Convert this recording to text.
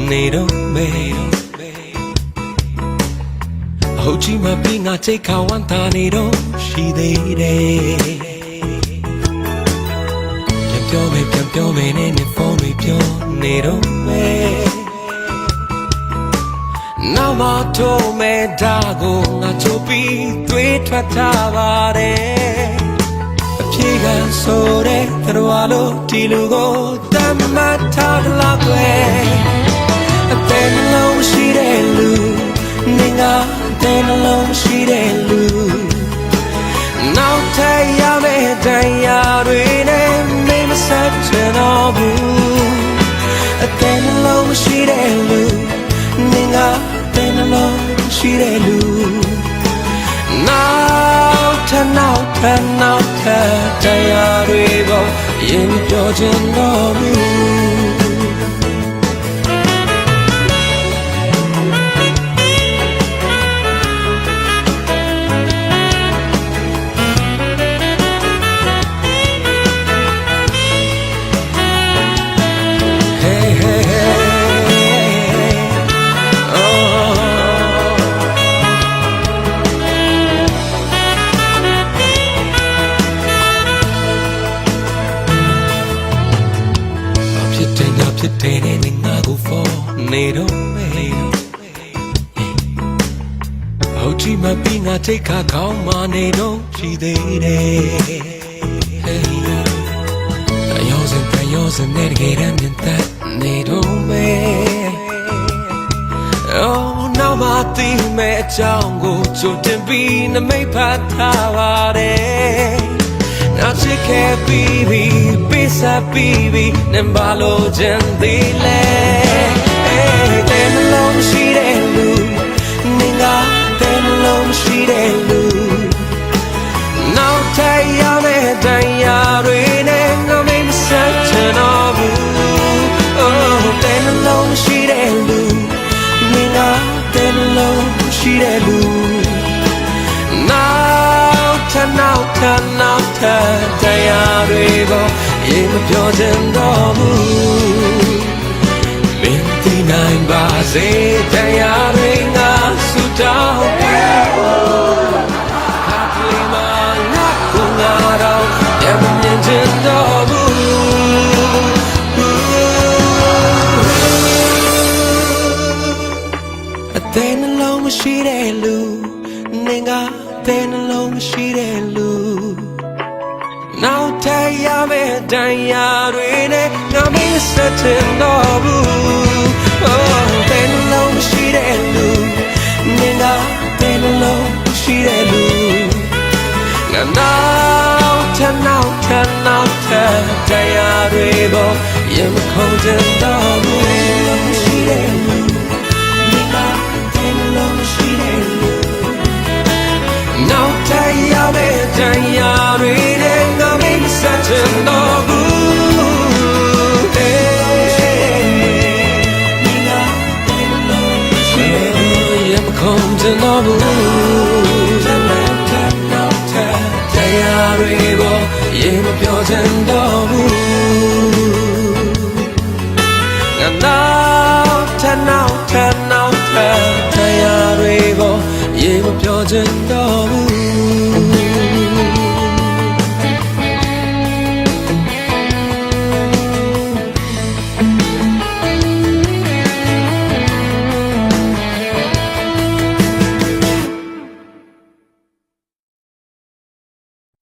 နေတော့မေဟုတ်ကြီးမပြီးငါချိတ်ခါဝမ်းသာနေတော့ရှိသေးတယ်ပြန်ပြောမေနဲ့နေဖုန်းတွေပြောနေတော့မေနောက်မှတော့မဲဒါကိုငါချိုးပြီးသွေးထွက်ထားပါတယ်အဖြေကဆိုတဲ့တော်လို့ဒီလူကိုတမ်းမထားကြလားကွယ်အသေးလုံးရှိတဲ့လူနေငါအသေးလုံးရှိတဲ့လူနောက်ထပ်ရမယ့်တရားတွေနဲ့မိမဆက်ချင်တော့ဘူးအသေးလုံးရှိတဲ့လူနေငါအသေးလုံးရှိတဲ့လူနောက်ထပ်တရားတွေကိုရင်ပြောချင်တော့ဘူးဖြစ်တယ်နဲ့ငါကိုဖော်နေတော့မေဟုတ်ချီမပြီးငါထိတ်ခါကောင်းမနေတော့ရှိသေးတယ်ရောစင်နဲ့ကြရမ်းတဲ့နေတော့မေနောက်မှသိမဲ့အကြောင်းကိုကြိုတင်ပြီးနမိတ်ဖတ်ထားပါတယ်နောက်ချစ်ခဲ့ပြီးပေးစားပြီးနံပါလို့ချင်သေးလေတဲ့နှလုံးရှိတဲ့လူနေငါတဲ့နှလုံးရှိတဲ့လူနောက်ထပ်ရမယ့်တရားတွေနဲ့ငါမဆက်ချင်တော့ဘူးတဲ့နှလုံးရှိတဲ့လူနေငါတဲ့နှလုံးရှိတဲ့လူနောက်ထပ်တရားတွေကိုရေမပြောချင်တော့ဘူးမင်းသိနိုင်ပါစေတရားတွေငါဆုတောင်းပေးခါကလေးမငါကိုငါတော့ပြန်မမြင်ချင်တော့ဘူးအသေးနှလုံးမရှိတဲ့လူနေငါအသေးနှလုံးမရှိတဲ့လူနောက်ထပ်ရမယ့်တရားတွေနဲ့ငါမဆက်ချင်တော့ဘူးတဲ့နှလုံးရှိတဲ့လူနေငါတဲ့နှလုံးရှိတဲ့လူငါနောက်ထပ်တရားတွေကိုရင်မခုန်ချင်တော့ဘူးရှိတဲ့လူနေငါတဲ့နှလုံးရှိတဲ့လူနောက်ထပ်ရမယ့်တရားတွေနဲ့ဆက်ချင်တော့ဘူးရင်မခုန်ချင်တော့ဘူးတရားတွေကိုရေမပြောချင်တော့ဘူးငါနောက်ထပ်တရားတွေကိုရေမပြောချင်တော့ဘူး